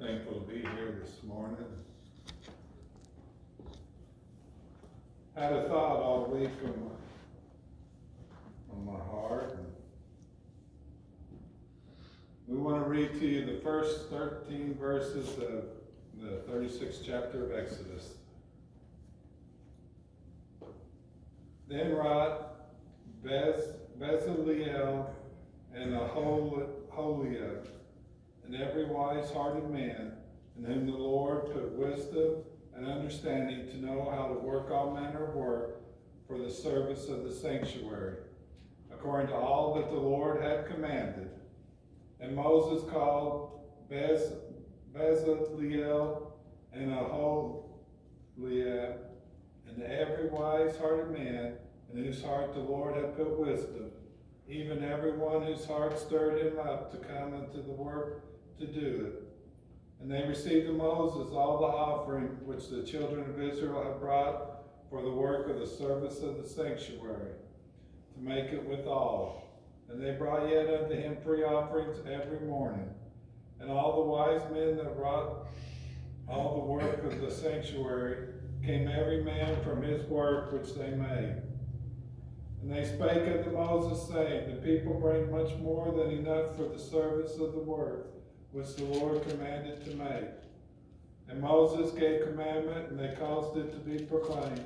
Thankful to be here this morning. Had a thought all week on my heart. And we want to read to you the first 13 verses of the 36th chapter of Exodus. Then wrought Bezaleel and Aholiab, and every wise-hearted man, in whom the Lord put wisdom and understanding to know how to work all manner of work for the service of the sanctuary, according to all that the Lord had commanded. And Moses called Bezaleel and Aholiab, and every wise-hearted man, in whose heart the Lord had put wisdom, even every one whose heart stirred him up to come into the work to do it. And they received of Moses all the offering which the children of Israel had brought for the work of the service of the sanctuary, to make it withal. And they brought yet unto him free offerings every morning. And all the wise men that wrought all the work of the sanctuary came every man from his work which they made. And they spake unto Moses, saying, the people bring much more than enough for the service of the work which the Lord commanded to make. And Moses gave commandment, and they caused it to be proclaimed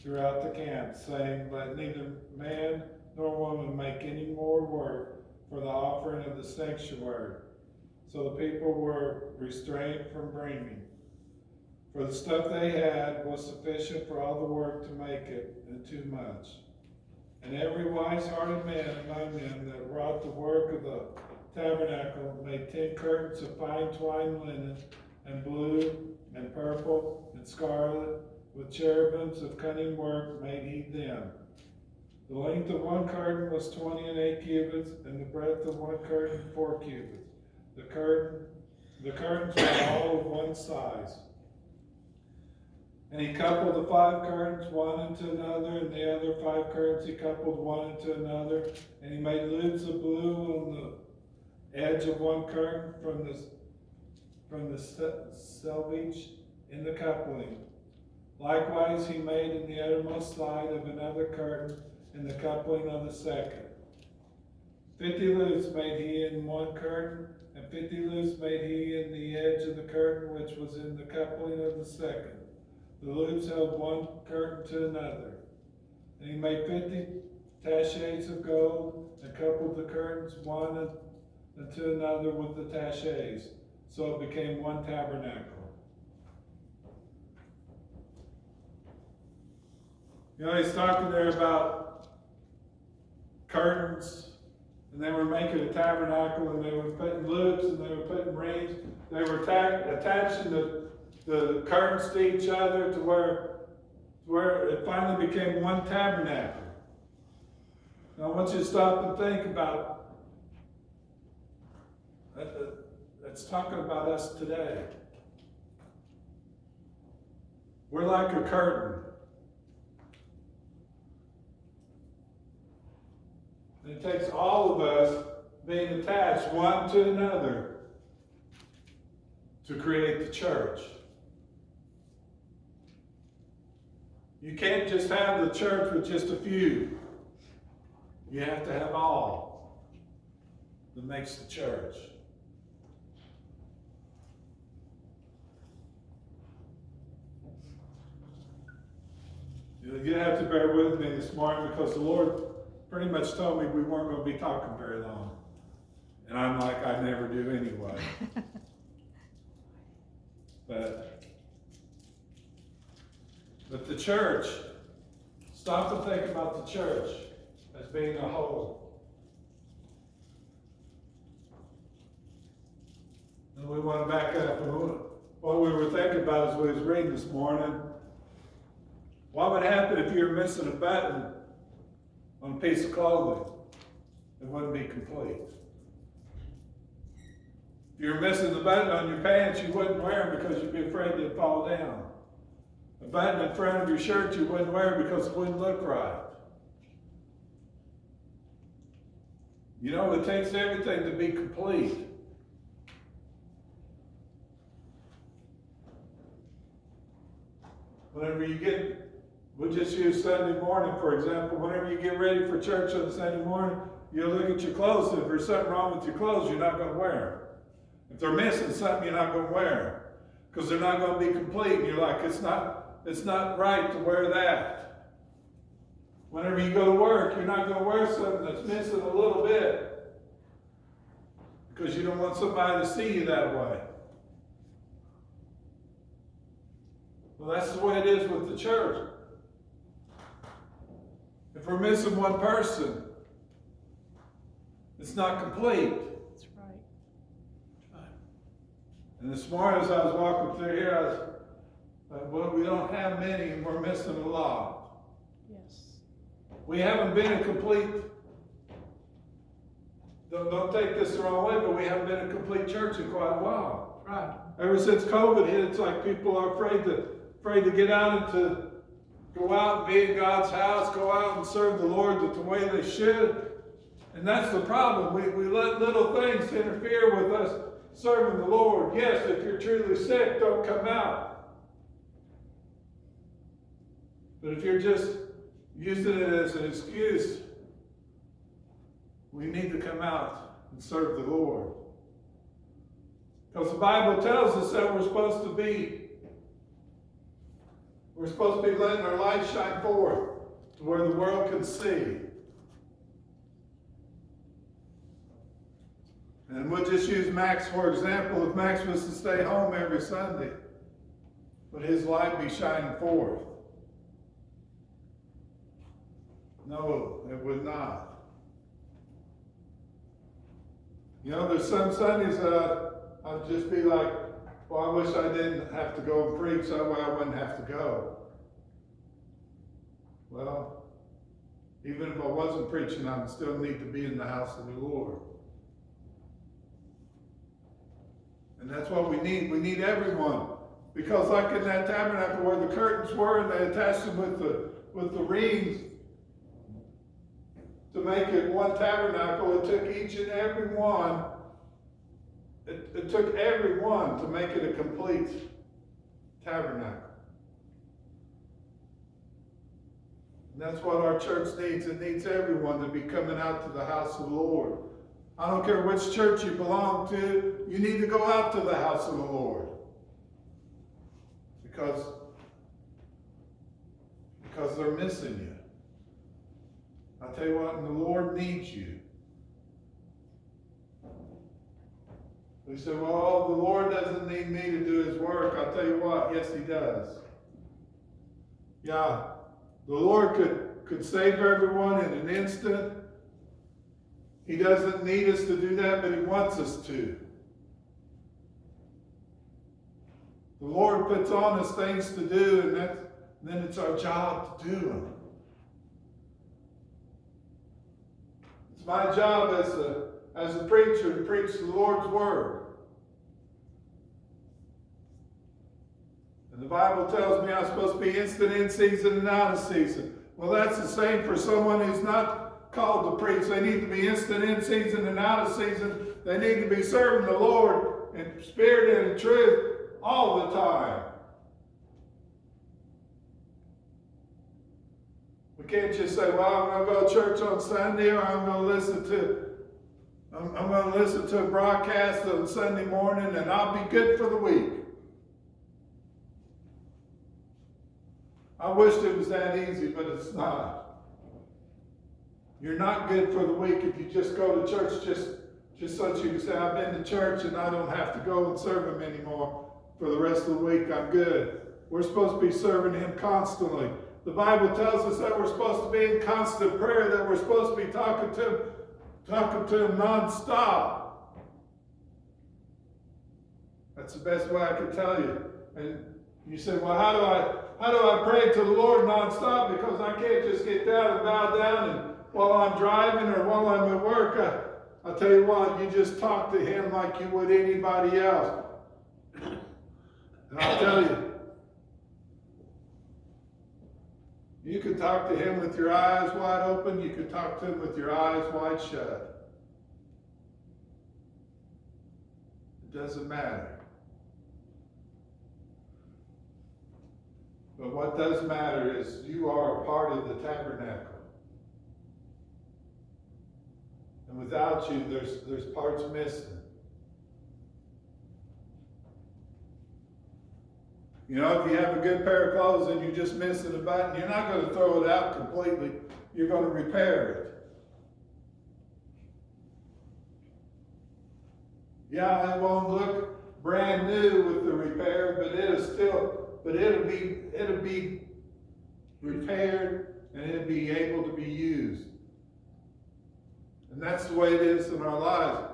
throughout the camp, saying, let neither man nor woman make any more work for the offering of the sanctuary. So the people were restrained from bringing. For the stuff they had was sufficient for all the work to make it, and too much. And every wise-hearted man among them that wrought the work of the tabernacle made 10 curtains of fine twined linen, and blue, and purple, and scarlet, with cherubims of cunning work made he them. The length of one curtain was 20 and 8 cubits, and the breadth of one curtain 4 cubits. The curtains were all of one size. And he coupled the 5 curtains one into another, and the other 5 curtains he coupled one into another. And he made loops of blue on the edge of one curtain from the selvage in the coupling. Likewise he made in the uttermost side of another curtain in the coupling of the second. 50 loops made he in one curtain, and 50 loops made he in the edge of the curtain which was in the coupling of the second. The loops held one curtain to another. And he made 50 taches of gold, and coupled the curtains one unto another with the taches. So it became one tabernacle. You know, he's talking there about curtains, and they were making a tabernacle, and they were putting loops, and they were putting rings. They were attaching the curtains to each other to where it finally became one tabernacle. Now I want you to stop and think about it's talking about us today. We're like a curtain. And it takes all of us being attached one to another to create the church. You can't just have the church with just a few. You have to have all that makes the church. You have to bear with me this morning because the Lord pretty much told me we weren't going to be talking very long. And I'm like, I never do anyway. But the church, stop and think about the church as being a whole. And we want to back up. What we were thinking about as we was reading this morning, what would happen if you were missing a button on a piece of clothing? It wouldn't be complete. If you were missing the button on your pants, you wouldn't wear them because you'd be afraid they'd fall down. A button in front of your shirt you wouldn't wear because it wouldn't look right. You know, it takes everything to be complete. Whenever you get, we'll just use Sunday morning, for example. Whenever you get ready for church on Sunday morning, you look at your clothes. If there's something wrong with your clothes, you're not going to wear them. If they're missing something, you're not going to wear them. Because they're not going to be complete. And you're like, it's not right to wear that. Whenever you go to work, you're not going to wear something that's missing a little bit. Because you don't want somebody to see you that way. Well, that's the way it is with the church. If we're missing one person, it's not complete. That's right. And this morning as I was walking through here, I was like, well, we don't have many and we're missing a lot. Yes. We haven't been a complete, don't take this the wrong way, but we haven't been a complete church in quite a while. Right. Ever since COVID hit, it's like people are afraid to get out and to go out and be in God's house, go out and serve the Lord the way they should. And that's the problem. We let little things interfere with us serving the Lord. Yes, if you're truly sick, don't come out. But if you're just using it as an excuse, we need to come out and serve the Lord. Because the Bible tells us that we're supposed to be letting our light shine forth to where the world can see. And we'll just use Max for example. If Max was to stay home every Sunday, would his light be shining forth? No, it would not. You know, there's some Sundays that I'd just be like, well, I wish I didn't have to go and preach, that way I wouldn't have to go. Well, even if I wasn't preaching, I would still need to be in the house of the Lord. And that's what we need. We need everyone. Because like in that tabernacle where the curtains were and they attached them with the rings to make it one tabernacle, it took each and every one. It took every one to make it a complete tabernacle. And that's what our church needs. It needs everyone to be coming out to the house of the Lord. I don't care which church you belong to, you need to go out to the house of the Lord. Because they're missing you. I tell you what, and the Lord needs you. We say, well, the Lord doesn't need me to do his work. I'll tell you what, yes, he does. Yeah, the Lord could save everyone in an instant. He doesn't need us to do that, but he wants us to. The Lord puts on us things to do, and then it's our job to do them. It's my job as a preacher to preach the Lord's word. And the Bible tells me I'm supposed to be instant in season and out of season. Well, that's the same for someone who's not called to preach. They need to be instant in season and out of season. They need to be serving the Lord in spirit and in truth all the time. We can't just say, well, I'm going to go to church on Sunday, or I'm going to listen to a broadcast on Sunday morning, and I'll be good for the week. I wished it was that easy, but it's not. You're not good for the week if you just go to church just so that you can say, I've been to church and I don't have to go and serve him anymore. For the rest of the week, I'm good. We're supposed to be serving him constantly. The Bible tells us that we're supposed to be in constant prayer, that we're supposed to be talking to him nonstop. That's the best way I can tell you. And you say, well, how do I pray to the Lord nonstop? Because I can't just get down and bow down and while I'm driving or while I'm at work. I'll tell you what, you just talk to him like you would anybody else. And I'll tell you, you can talk to him with your eyes wide open. You can talk to him with your eyes wide shut. It doesn't matter. But what does matter is you are a part of the tabernacle. And without you, there's parts missing. You know, if you have a good pair of clothes and you're just missing a button, you're not going to throw it out completely. You're going to repair it. Yeah, it won't look brand new with the repair, but it'll be repaired and it'll be able to be used. And that's the way it is in our lives.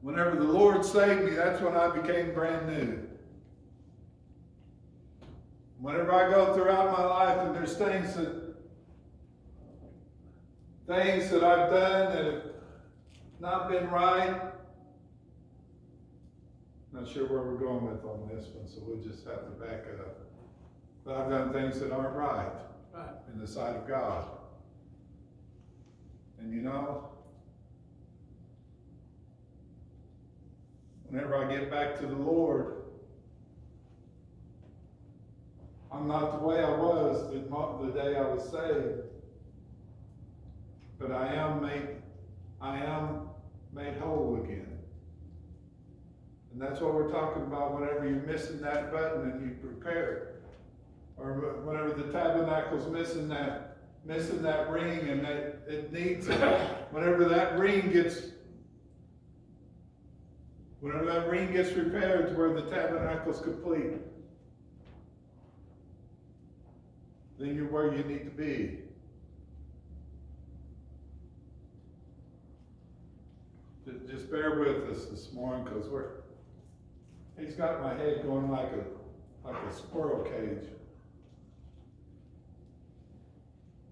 Whenever the Lord saved me, that's when I became brand new. Whenever I go throughout my life and there's things that I've done that have not been right, not sure where we're going with on this one, so we'll just have to back it up. But I've done things that aren't right in the sight of God. And you know, whenever I get back to the Lord, I'm not the way I was the day I was saved, but I am made whole again. And that's what we're talking about whenever you're missing that button and you prepare. Or whenever the tabernacle's missing that ring and it needs it. Whenever that ring gets repaired to where the tabernacle's complete, then you're where you need to be. Just bear with us this morning, because he's got my head going like a squirrel cage.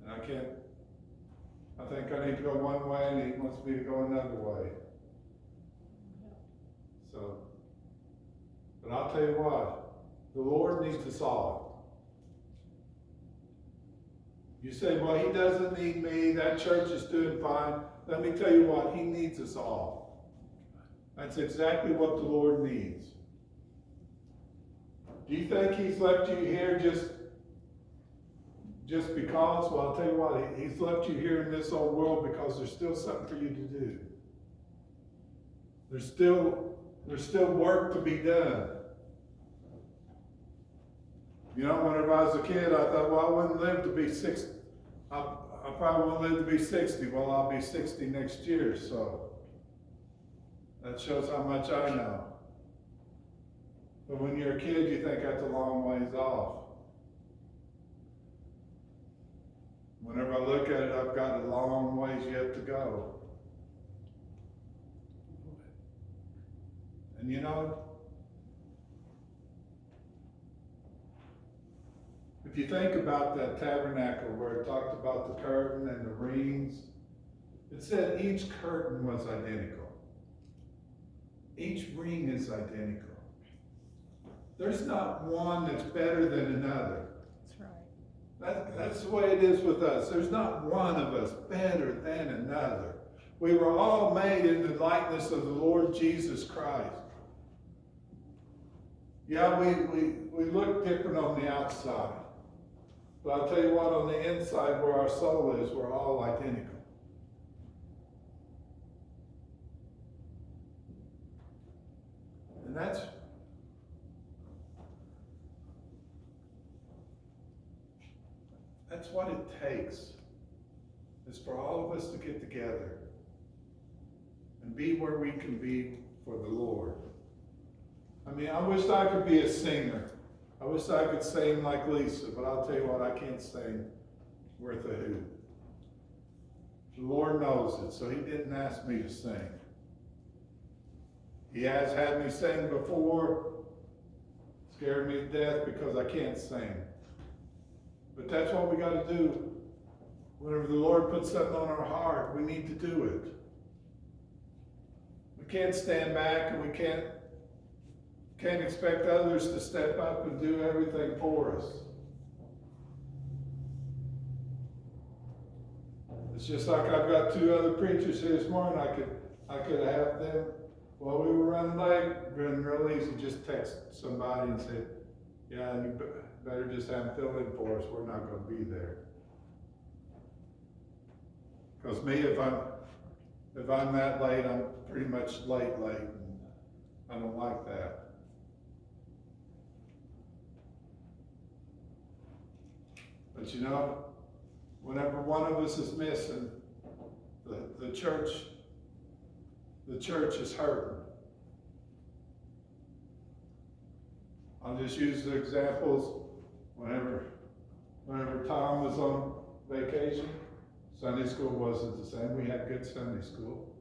And I think I need to go one way and he wants me to go another way. So, but I'll tell you what, the Lord needs us all. You say, well, he doesn't need me, that church is doing fine. Let me tell you what, he needs us all. That's exactly what the Lord needs. Do you think he's left you here just because? Well, I'll tell you what, he's left you here in this old world because there's still something for you to do. There's still work to be done. You know, whenever I was a kid, I thought, well, I wouldn't live to be 60. I probably won't live to be 60. Well, I'll be 60 next year, so that shows how much I know. But when you're a kid, you think that's a long ways off. Whenever I look at it, I've got a long ways yet to go. And you know, if you think about that tabernacle where it talked about the curtain and the rings, it said each curtain was identical. Each ring is identical. There's not one that's better than another. That's right. That's the way it is with us. There's not one of us better than another. We were all made in the likeness of the Lord Jesus Christ. Yeah, we look different on the outside. But I'll tell you what, on the inside where our soul is, we're all identical. And that's what it takes, is for all of us to get together and be where we can be for the Lord. I mean, I wish I could be a singer. I wish I could sing like Lisa, but I'll tell you what, I can't sing worth a hoot. The Lord knows it, so he didn't ask me to sing. He has had me sing before, scared me to death because I can't sing. But that's what we got to do. Whenever the Lord puts something on our heart, we need to do it. We can't stand back and we can't expect others to step up and do everything for us. It's just like I've got two other preachers here this morning. I could have them, while we were running late, running real easy, just text somebody and say, Yeah, and you better just have them fill in for us. We're not going to be there. Because me, if I'm that late, I'm pretty much late, and I don't like that. But you know, whenever one of us is missing, the church is hurting. I'll just use the examples. Whenever Tom was on vacation, Sunday school wasn't the same. We had good Sunday school,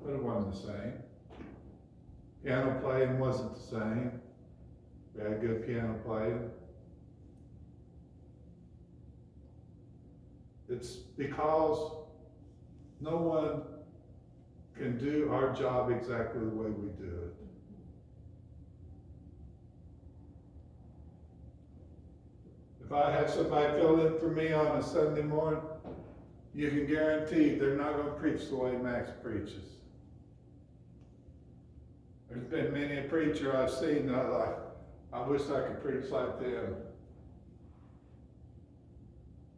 but it wasn't the same. Piano playing wasn't the same. We had good piano playing. It's because no one can do our job exactly the way we do it. If I have somebody fill in for me on a Sunday morning, you can guarantee they're not going to preach the way Max preaches. There's been many a preacher I've seen that I wish I could preach like them.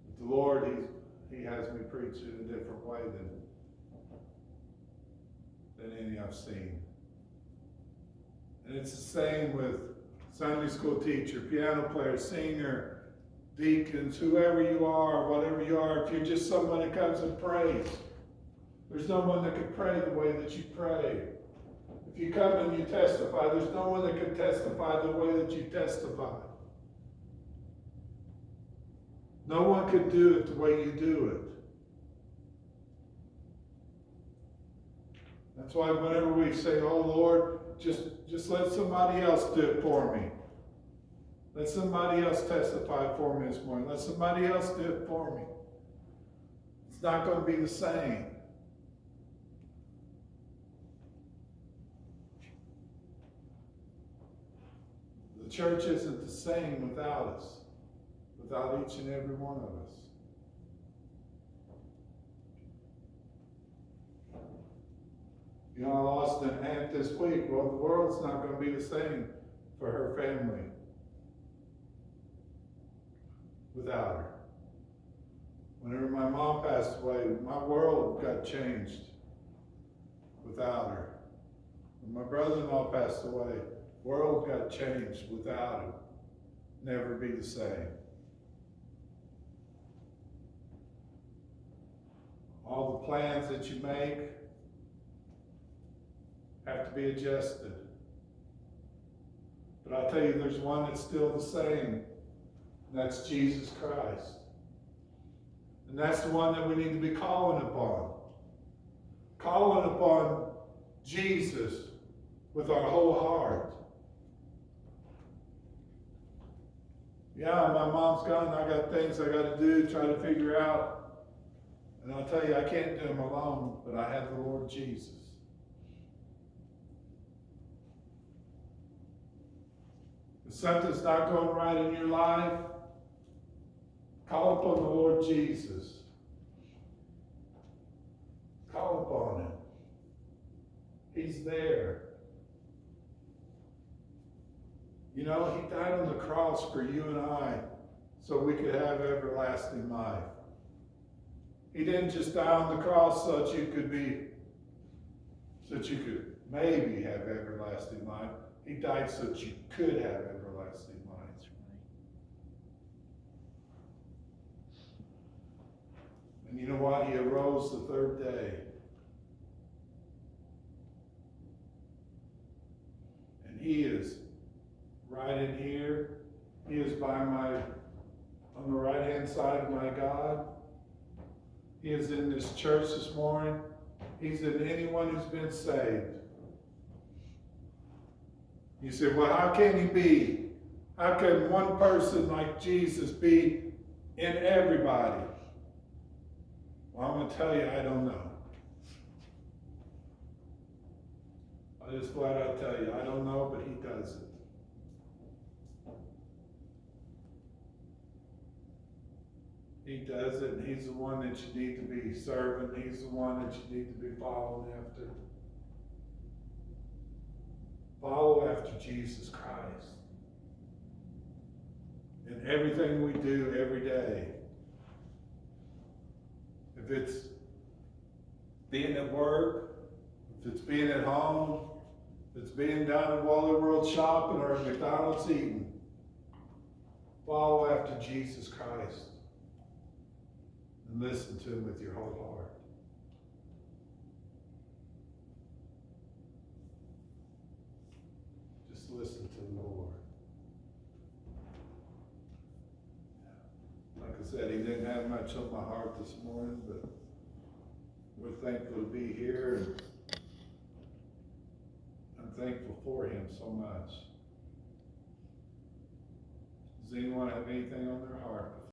But the Lord, He has me preach in a different way than any I've seen. And it's the same with Sunday school teacher, piano player, singer, deacons, whoever you are, whatever you are. If you're just someone that comes and prays, there's no one that can pray the way that you pray. If you come and you testify, there's no one that can testify the way that you testify. No one could do it the way you do it. That's why whenever we say, oh Lord, just let somebody else do it for me. Let somebody else testify for me this morning. Let somebody else do it for me. It's not going to be the same. The church isn't the same without us, without each and every one of us. You know, I lost an aunt this week. Well, the world's not going to be the same for her family without her. Whenever my mom passed away, my world got changed without her. When my brother-in-law passed away, the world got changed without him. Never be the same. All the plans that you make have to be adjusted. But I'll tell you, there's one that's still the same, and that's Jesus Christ. And that's the one that we need to be calling upon. Calling upon Jesus with our whole heart. Yeah, my mom's gone. I got things I got to do, try to figure out. And I'll tell you, I can't do them alone, but I have the Lord Jesus. If something's not going right in your life, call upon the Lord Jesus. Call upon Him. He's there. You know, He died on the cross for you and I so we could have everlasting life. He didn't just die on the cross so that you could maybe have everlasting life. He died so that you could have everlasting life. And you know what? He arose the third day. And He is right in here. He is on the right-hand side of my God. He is in this church this morning. He's in anyone who's been saved. You say, well, how can He be? How can one person like Jesus be in everybody? Well, I'm going to tell you, I don't know. I'll just flat out tell you, I don't know, but He does it. He does it, and He's the one that you need to be serving. He's the one that you need to be following after. Follow after Jesus Christ. in everything we do every day. If it's being at work, if it's being at home, if it's being down at Wally World shopping or at McDonald's eating, follow after Jesus Christ and listen to him with your whole heart. Just listen to the Lord. Like I said, he didn't have much on my heart this morning, but we're thankful to be here, and I'm thankful for him so much. Does anyone have anything on their heart?